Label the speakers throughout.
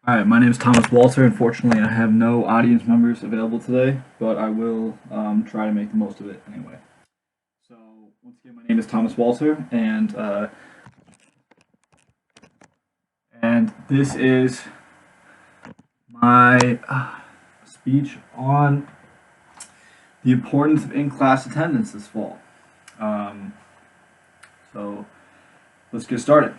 Speaker 1: Hi, my name is Thomas Walter. Unfortunately, I have no audience members available today, but I will try to make the most of it anyway. So, once again, my name is Thomas Walter, and this is my speech on the importance of in-class attendance this fall. Um, so, let's get started.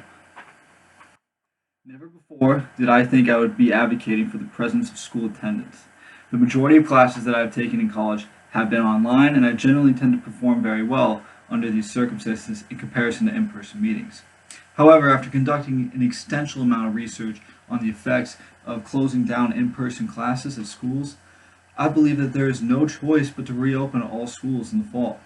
Speaker 1: Never before did I think I would be advocating for the presence of school attendance. The majority of classes that I've taken in college have been online, and I generally tend to perform very well under these circumstances in comparison to in-person meetings. However, after conducting an extensive amount of research on the effects of closing down in-person classes at schools, I believe that there is no choice but to reopen all schools in the fall.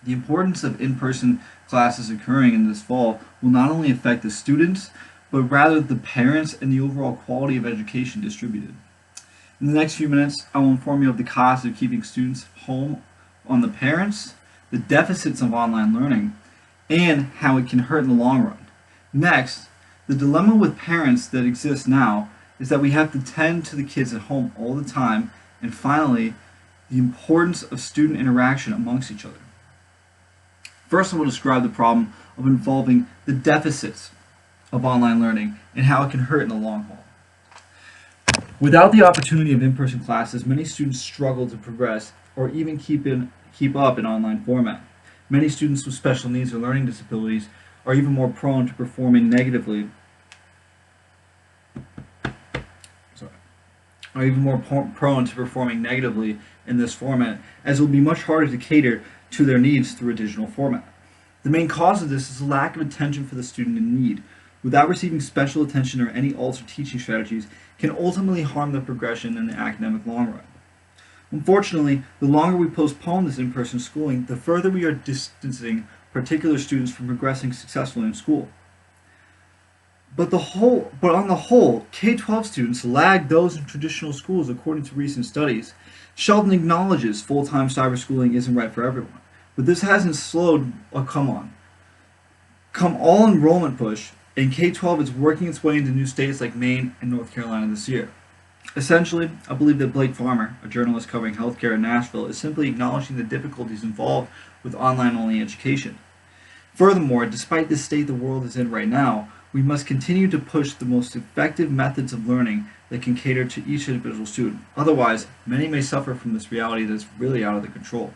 Speaker 1: The importance of in-person classes occurring in this fall will not only affect the students, but rather the parents and the overall quality of education distributed. In the next few minutes, I will inform you of the cost of keeping students home on the parents, the deficits of online learning, and how it can hurt in the long run. Next, the dilemma with parents that exists now is that we have to tend to the kids at home all the time, and finally, the importance of student interaction amongst each other. First, I will describe the problem of involving the deficits of online learning and how it can hurt in the long haul. Without the opportunity of in-person classes, many students struggle to progress or even keep up in online format. Many students with special needs or learning disabilities are even more prone to performing negatively. Are even more prone to performing negatively in this format, as it will be much harder to cater to their needs through a digital format. The main cause of this is a lack of attention for the student in need, without receiving special attention or any altered teaching strategies, can ultimately harm their progression in the academic long run. Unfortunately, the longer we postpone this in-person schooling, the further we are distancing particular students from progressing successfully in school. But on the whole, K-12 students lag those in traditional schools according to recent studies. Sheldon acknowledges full-time cyberschooling isn't right for everyone, but this hasn't slowed come all enrollment push, and K-12 is working its way into new states like Maine and North Carolina this year. Essentially, I believe that Blake Farmer, a journalist covering healthcare in Nashville, is simply acknowledging the difficulties involved with online-only education. Furthermore, despite the state the world is in right now, we must continue to push the most effective methods of learning that can cater to each individual student. Otherwise, many may suffer from this reality that's really out of their control.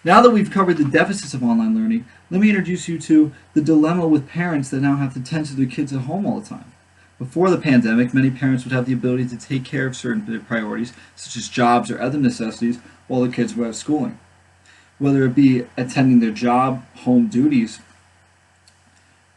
Speaker 1: Now that we've covered the deficits of online learning, let me introduce you to the dilemma with parents that now have to tend to their kids at home all the time. Before the pandemic, many parents would have the ability to take care of certain priorities, such as jobs or other necessities, while their kids were at schooling. Whether it be attending their job, home duties,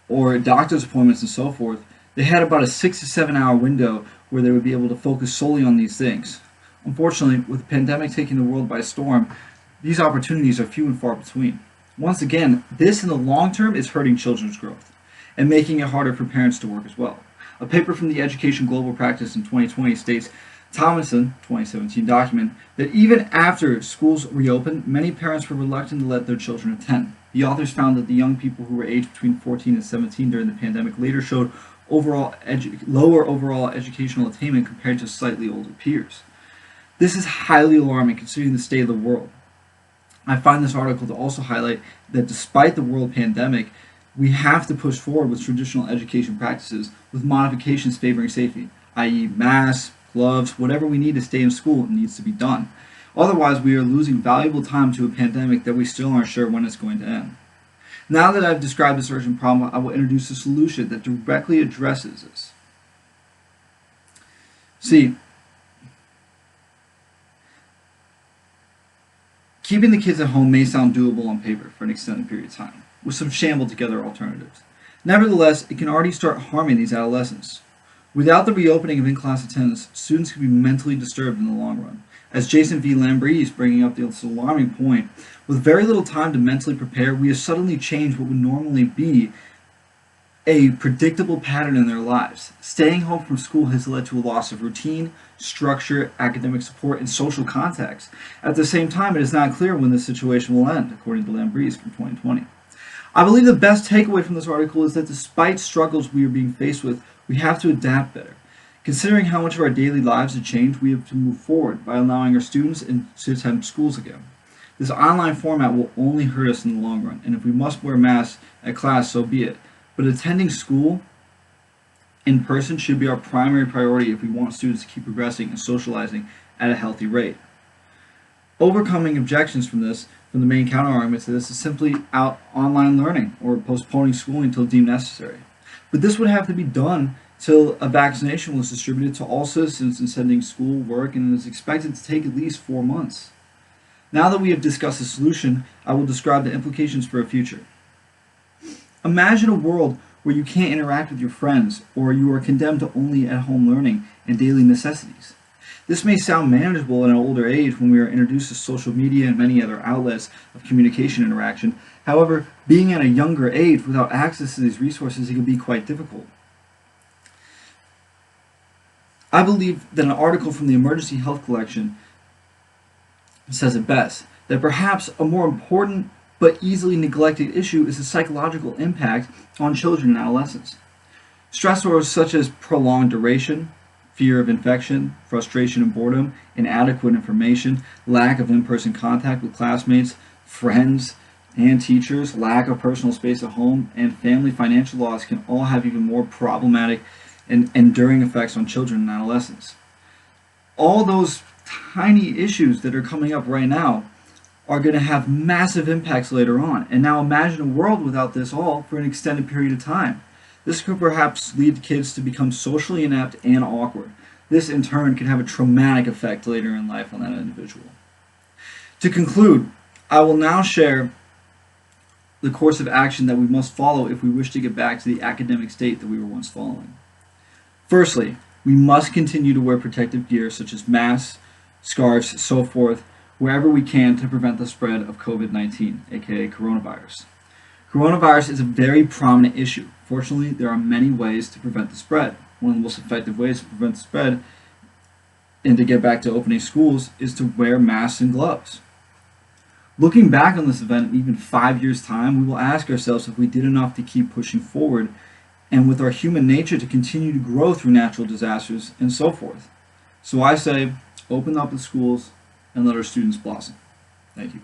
Speaker 1: or doctor's appointments and so forth, they had about a 6 to 7 hour window where they would be able to focus solely on these things. Unfortunately, with the pandemic taking the world by storm, these opportunities are few and far between. Once again, this in the long term is hurting children's growth and making it harder for parents to work as well. A paper from the Education Global Practice in 2020 states, Thomason, 2017 document, that even after schools reopened, many parents were reluctant to let their children attend. The authors found that the young people who were aged between 14 and 17 during the pandemic later showed lower overall educational attainment compared to slightly older peers. This is highly alarming considering the state of the world. I find this article to also highlight that despite the world pandemic, we have to push forward with traditional education practices with modifications favoring safety, i.e. masks, gloves, whatever we need to stay in school needs to be done. Otherwise, we are losing valuable time to a pandemic that we still aren't sure when it's going to end. Now that I've described this urgent problem, I will introduce a solution that directly addresses this. See, keeping the kids at home may sound doable on paper for an extended period of time, with some shambled together alternatives. Nevertheless, it can already start harming these adolescents. Without the reopening of in-class attendance, students can be mentally disturbed in the long run. As Jason V. Lambree is bringing up this alarming point, with very little time to mentally prepare, we have suddenly changed what would normally be a predictable pattern in their lives. Staying home from school has led to a loss of routine, structure, academic support, and social contacts. At the same time, it is not clear when this situation will end, according to Lambree from 2020. I believe the best takeaway from this article is that despite struggles we are being faced with, We have to adapt better. Considering how much of our daily lives have changed, we have to move forward by allowing our students to attend schools again. This online format will only hurt us in the long run, and if we must wear masks at class, so be it. But attending school in person should be our primary priority if we want students to keep progressing and socializing at a healthy rate. Overcoming objections from the main counterargument to this is simply online learning or postponing schooling until deemed necessary. But this would have to be done till a vaccination was distributed to all citizens in sending school, work, and is expected to take at least 4 months. Now that we have discussed the solution, I will describe the implications for a future. Imagine a world where you can't interact with your friends, or you are condemned to only at-home learning and daily necessities. This may sound manageable at an older age when we are introduced to social media and many other outlets of communication interaction. However, being at a younger age without access to these resources, it can be quite difficult. I believe that an article from the Emergency Health Collection says it best, that perhaps a more important but easily neglected issue is the psychological impact on children and adolescents. Stressors such as prolonged duration, fear of infection, frustration and boredom, inadequate information, lack of in-person contact with classmates, friends, and teachers, lack of personal space at home, and family financial loss can all have even more problematic and enduring effects on children and adolescents. All those tiny issues that are coming up right now are going to have massive impacts later on. And now imagine a world without this all for an extended period of time. This could perhaps lead kids to become socially inept and awkward. This in turn can have a traumatic effect later in life on that individual. To conclude, I will now share the course of action that we must follow if we wish to get back to the academic state that we were once following. Firstly, we must continue to wear protective gear such as masks, scarves, so forth, wherever we can to prevent the spread of COVID-19, aka coronavirus. Coronavirus is a very prominent issue. Fortunately, there are many ways to prevent the spread. One of the most effective ways to prevent the spread and to get back to opening schools is to wear masks and gloves. Looking back on this event in even 5 years' time, we will ask ourselves if we did enough to keep pushing forward and with our human nature to continue to grow through natural disasters and so forth. So I say, open up the schools and let our students blossom. Thank you.